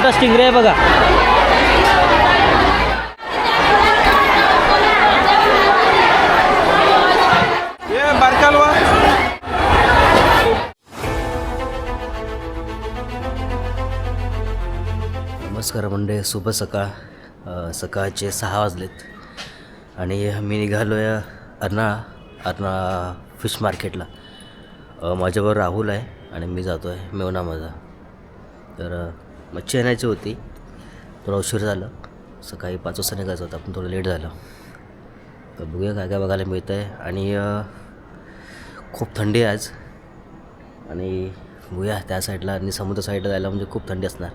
मोठा स्टिंगरे आहे बघा. नमस्कार मंडळी, शुभ सकाळ. सकाळचे 6 वाजलेत आणि मी निघालो आहे अर्नाळा फिश मार्केटला. माझ्याबरोबर राहुल आहे आणि मी जातो आहे मेवनामध्ये. तर मच्छी आणायची होती, थोडा उशीर झाला. सकाळी 5 वाजता निघायचं होतं, आपण थोडं लेट झालं. तर बघूया काय काय बघायला मिळतं आहे. आणि खूप थंडी आहे आज, आणि बघूया त्या साईडला आणि समुद्र साईडला जायला म्हणजे खूप थंडी असणार.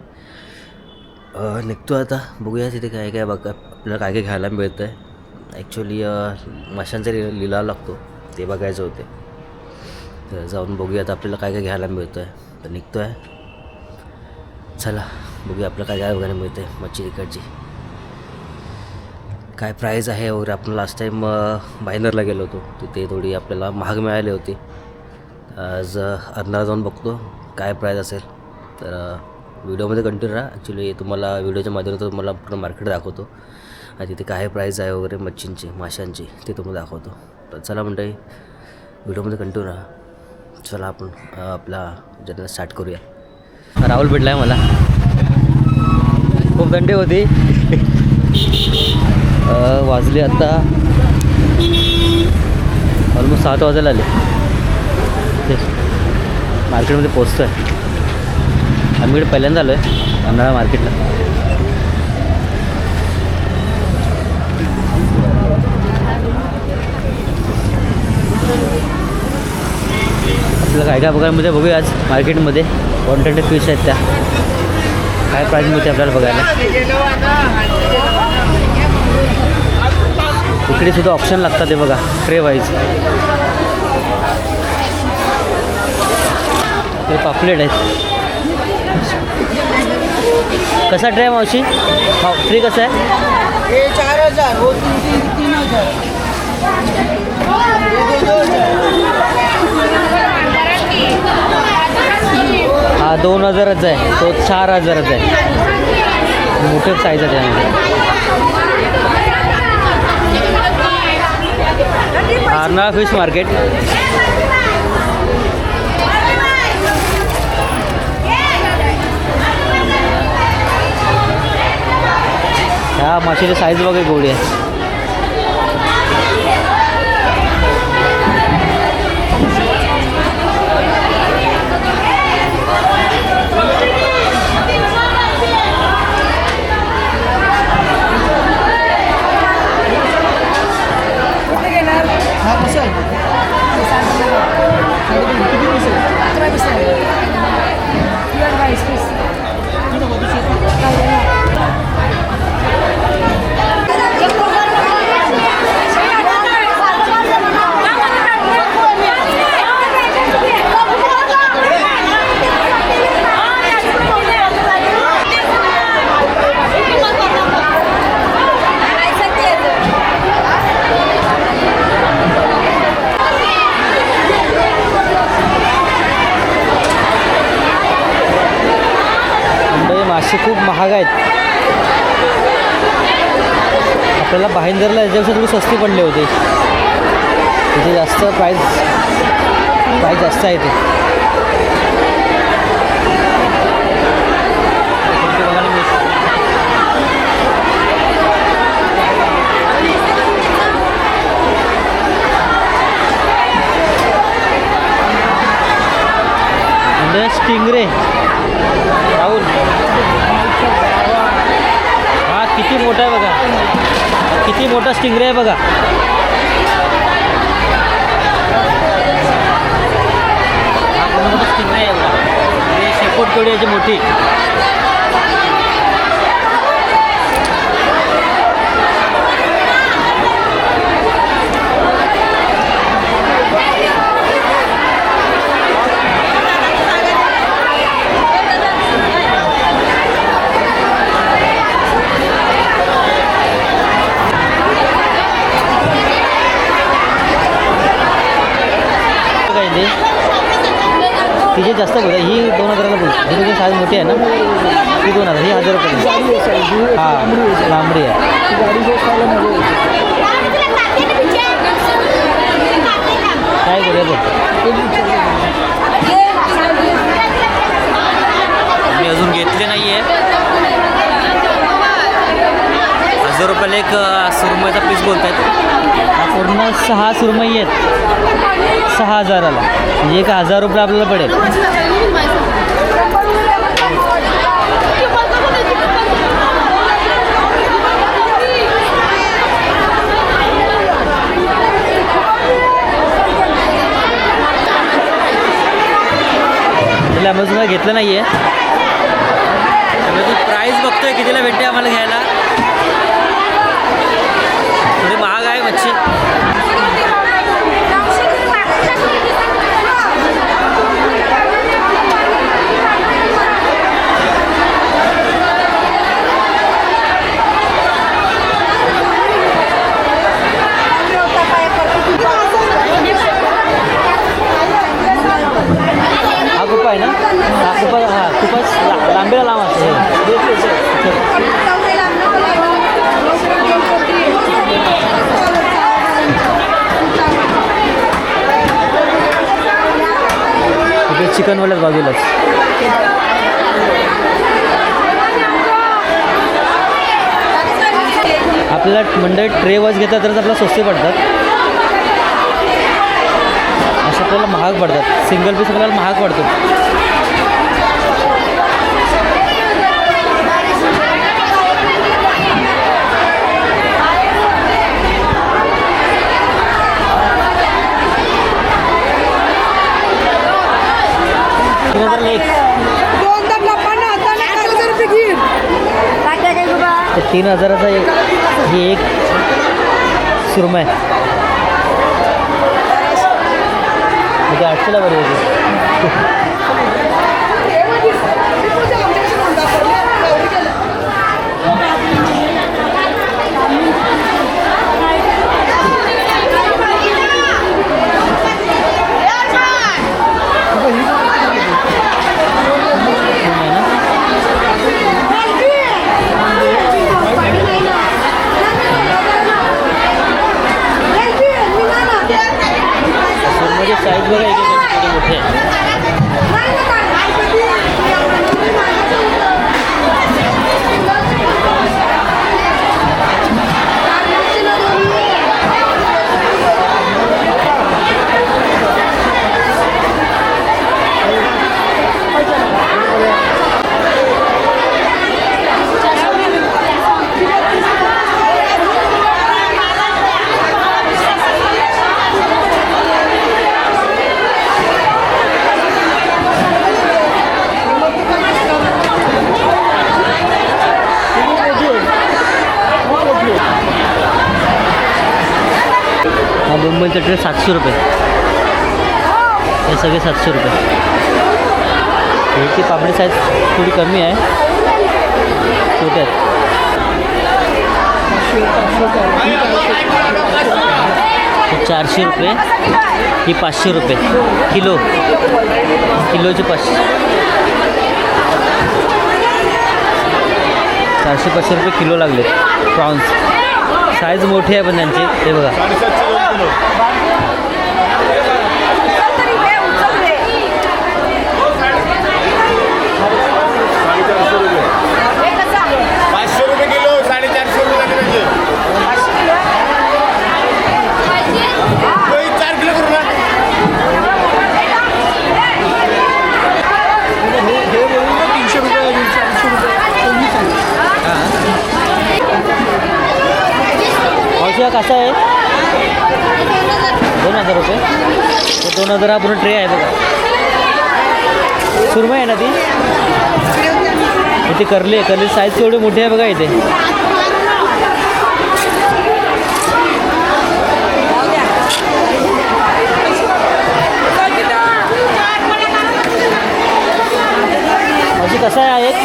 निघतो आता, बघूया तिथे काय काय आपल्याला काय काय घ्यायला मिळतं आहे. ॲक्च्युली माशांचा लिलाव लागतो, ते बघायचं होते. तर जाऊन बघूया आता आपल्याला काय काय घ्यायला मिळतं आहे. तर निघतो आहे, चला बघूया आपल्याला काय काय बघायला मिळतं आहे. मच्छी तिकडची काय प्राईज आहे वगैरे. आपण लास्ट टाईम भाईंदरला गेलो होतो, तिथे थोडी आपल्याला महाग मिळाली होती. आज अर्नाळा जाऊन बघतो काय प्राईज असेल. तर व्हिडिओमध्ये कंटिन्यू राहा. ॲक्च्युली तुम्हाला व्हिडिओच्या माध्यमातून तुम्हाला पूर्ण मार्केट दाखवतो आणि तिथे काय प्राईज आहे वगैरे मच्छींची, माशांची, ते तुम्हाला दाखवतो. तर चला मंडळी, व्हिडिओमध्ये कंटिन्यू राहा. चला आपण आपला जर्नी स्टार्ट करूया. राहुल भेटला आहे मला, खूप थंडी होती. वाजले आता ऑलमोस्ट 7 वाजायला आले. मार्केटमध्ये पोचतो आहे. आम्ही इकडे पहिल्यांदा आलो आहे अर्नाळा मार्केटला. आपल्याला काय काय बघायला म्हणजे बघूया आज मार्केटमध्ये. कॉन्टेंट फिश आहेत, त्या काय प्राईज मिळते आपल्याला बघायला. इकडे सुद्धा ऑप्शन लागतात ते बघा, ट्रे वाईज. हे पापलेट आहेत. कसा ट्रे मावशी? फ्री कसं आहे? हे 4000, हो 3000. हा 2000च आहे, तो 4000च आहे. मोठे साईज आहे त्यामध्ये. Arnala fish market. ह्या माशाची साईज बघा केवढी आहे. मासे खूप महाग आहेत. आपल्याला भाईंदरला याच्यापेक्षा थोडी स्वस्ती पडली होती. तिथे जास्त प्राईस जास्त आहे. ते म्हणजे स्टिंगरे. राहुल, हा किती मोठा आहे बघा, किती मोठा स्टिंगरे आहे बघा. हा मोठा स्टिंगरे आहे बघा. हे शेपूट केवढी याची मोठी. तिचे जास्त बोलतात, ही 2000ला बोलते. ही साईज मोठी आहे ना, ही 2000, ही 1000 रुपये. हां लांबडी आहे. काय करूया बघ, मी अजून घेतले नाही आहे. 1000 रुपयाला एक सुरमईचा पीस बोलत आहेत. हा पूर्ण 6 सुरमई आहेत 6000ला, म्हणजे 1000 रुपये आपल्याला पडेल. अजून काय घेतलं नाही आहे. प्राईस बघतोय कितीला भेटते आम्हाला घ्यायला. थोडी महाग आहे मच्छी. हा कुपा आहे ना, हा कुपा, हा खूपच लांबीला लांब असते. हे चिकनवाल्याच बाजूलाच. आपल्याला मंडळी ट्रे वाईज घेतात तरच आपल्याला स्वस्त पडतात, असे आपल्याला महाग पडतात. सिंगल पीस आपल्याला महाग पडतो. एक 3000चा ही एक सुरमई आहे. म्हणजे 800ला बरी होती. साईज बघा, एक एक मोठे आहे. हा बोंबीलचा ट्रे 700 रुपये. हे सगळे 700 रुपये. ह्याची पापडी साईज थोडी कमी आहे, छोटे आहेत. हे 400 रुपये, ही 500 रुपये किलो. किलोचे 400-500 रुपये किलो लागले प्रॉन्स. साईज मोठी आहे पण त्यांची, हे बघा. कसा आहे 2000 रुपये. 2000 हा पूर्ण ट्रे आहे बघा. सुरमई आहे ना ती, इथे करली आहे. करली साईज तेवढी मोठी आहे बघा इथे. अशी कसा आहे एक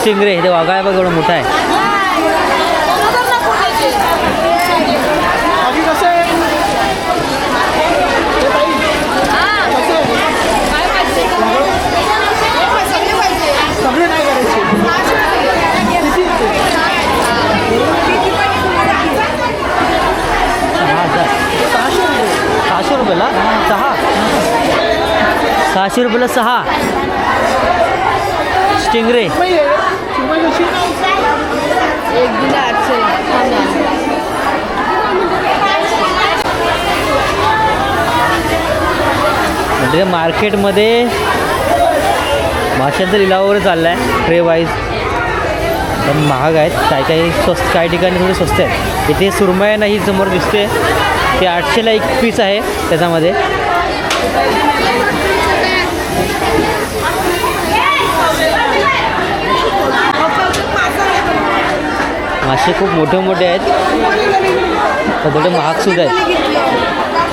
स्टिंगरे ते वाघा आहे बघ एवढं मोठा आहे. बाकी कसं आहे हे ताई? कसं आहे? सगळे नाही करायचे. किती येते? 6,000. 600 रुपयाला 6. 600 रुपयाला 6 स्टिंगरे. सुरमई आहे. सुरमई कशी? एक दिला 800. म्हणजे मार्केटमध्ये माशांचा लिलाव वगैरे चालला आहे ट्रे वाईज. पण महाग आहेत, काही काही स्वस्त, काही ठिकाणी थोडे स्वस्त आहेत. इथे सुरमई नाही समोर दिसते ते 800ला एक पीस आहे त्याच्यामध्ये. मासे खूप मोठे मोठे आहेत, तर थोडे महागसुद्धा आहेत.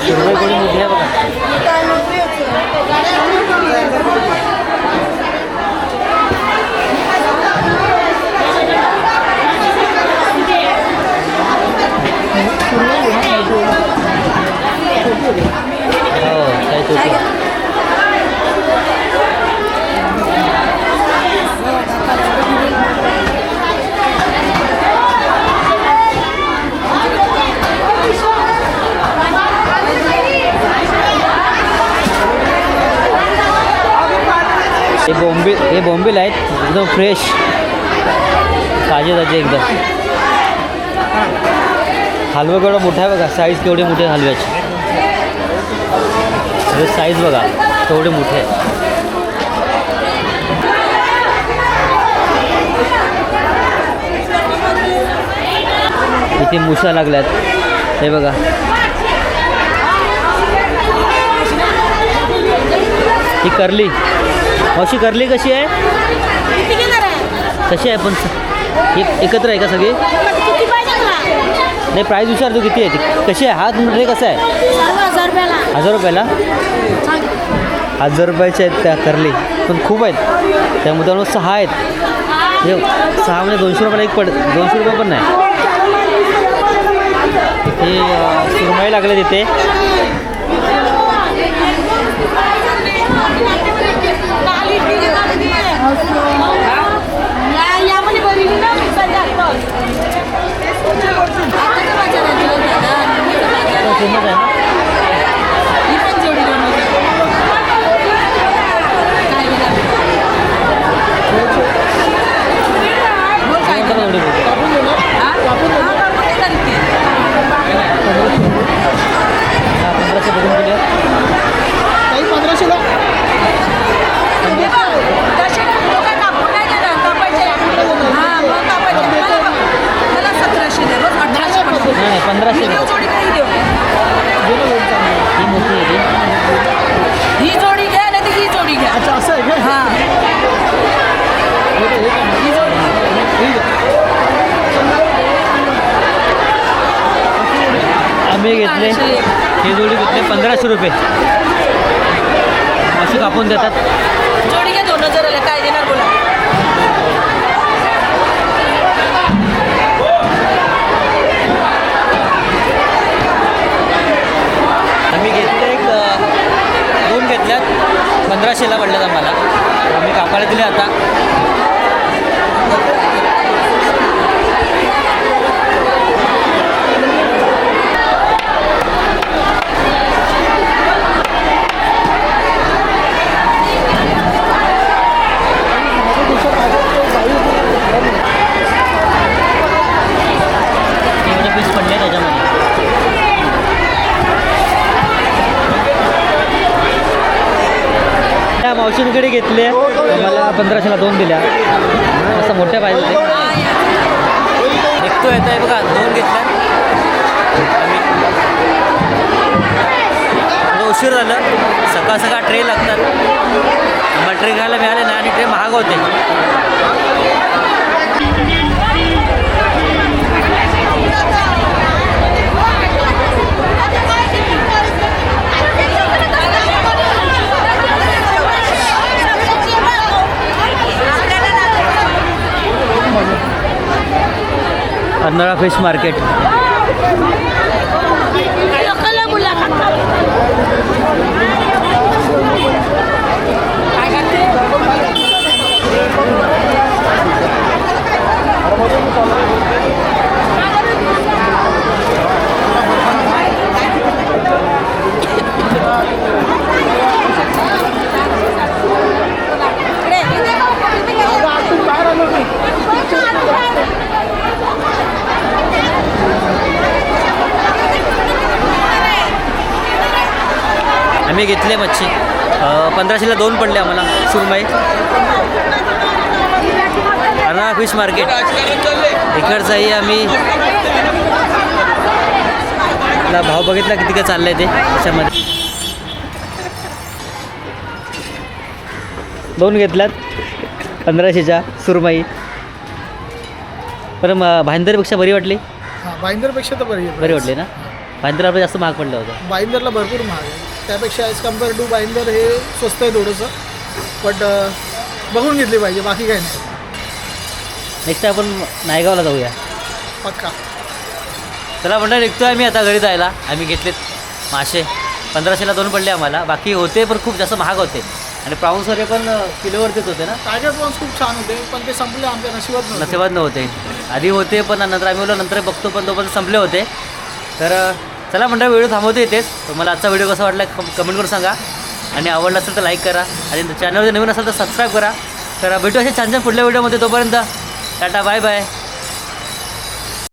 सुरमई थोडी मोठी आहे बघा. हो काय छोटी. हे बोंबील आहेत एकदम फ्रेश, ताजे ताजे एकदम. हलवा केवढा मोठा आहे बघा, साईज केवढी मोठी आहे हलव्याची. साईज बघा केवढे मोठे आहे. इथे मुसा लागल्यात हे बघा. ही करली मावशी, करली कशी आहे? कशी आहे पण एकत्र आहे का सगळी? नाही प्राईस विचारतो किती आहे ती, कशी आहे? हा ट्रे कसा आहे? 1000 रुपयाला. 1000 रुपयाचे आहेत त्या करली, पण खूप आहेत. त्यामुळे 6 आहेत. हे 6 म्हणजे 200 रुपयाला एक 200 रुपये पण नाही. इथे सुरमई लागले तिथे. फेमस आहे ना. नाही 1500. ही मोठी आहे ती. ही जोडी घ्या नाही तर ही जोडी घ्या. अच्छा असं आहे का? हां ही जोडी. आम्ही घेतले हे जोडी घेतले 1500 रुपये. अशी कापून देतात. जोडी घ्या 2000 काय देणार बोला. आम्ही घेतले 2 घेतल्यात 1500ला पडल्यात आम्हाला. आम्ही कापायला दिले आता. एवढे पीस पडले त्याच्यामध्ये. त्या मावशींकडे घेतले, मला 1500ला 2 दिल्या. असं मोठ्या पाहिजे होते. निघतो येत आहे बघा. 2 घेतल्या. थोडं उशीर झालं, सकाळ सकाळ ट्रे लागतात. मला ट्रे घ्यायला मिळाले नाही आणि ट्रे महाग होते. Arnala fish market. आतून बाहेर आलो मी. आम्ही घेतले मच्छी 1500ला 2 पडले आम्हाला सुरमई. अर्नाळा फिश मार्केट इकडचाही आम्ही ला भाव बघितला किती काय चाललं आहे ते त्याच्यामध्ये. 2 घेतल्यात 1500च्या सुरमई. पण भाईंदरपेक्षा बरी वाटली. हां बाईंदरपेक्षा तर बरी बरी वाटली ना. भाईंदर आपलं जास्त महाग पडलं होतं. बाईंदरला भरपूर महाग आहे. त्यापेक्षा ॲज कम्पेअर टू बाईंदर हे स्वस्त आहे थोडंसं. बट बघून घेतली पाहिजे, बाकी काही नाही. नेक्स्ट टाइम आपण नायगावला जाऊया. पक्का. चला म्हणलं निघतोय आम्ही आता घरी जायला. आम्ही घेतलेत मासे 1500ला 2 पडले आम्हाला. बाकी होते पण खूप जास्त महाग होते. आणि प्राऊन्स वगैरे पण किलोवरतीच होते ना. टायगर प्रॉन्स खूप छान होते पण ते संपले आमच्या नशिबात नव्हते. नशिबात नव्हते. आधी होते पण नंतर आम्ही बोललो नंतर बघतो पण तोपर्यंत संपले होते. तर चला म्हणता व्हिडिओ थांबवतो इथेच. मला आजचा व्हिडिओ कसा वाटला कमेंट करून सांगा. आणि आवडला असेल तर लाईक करा. आणि चॅनलवर नवीन असेल तर सबस्क्राईब करा. तर भेटू असे छान छान पुढल्या व्हिडिओमध्ये. तोपर्यंत टाटा बाय बाय.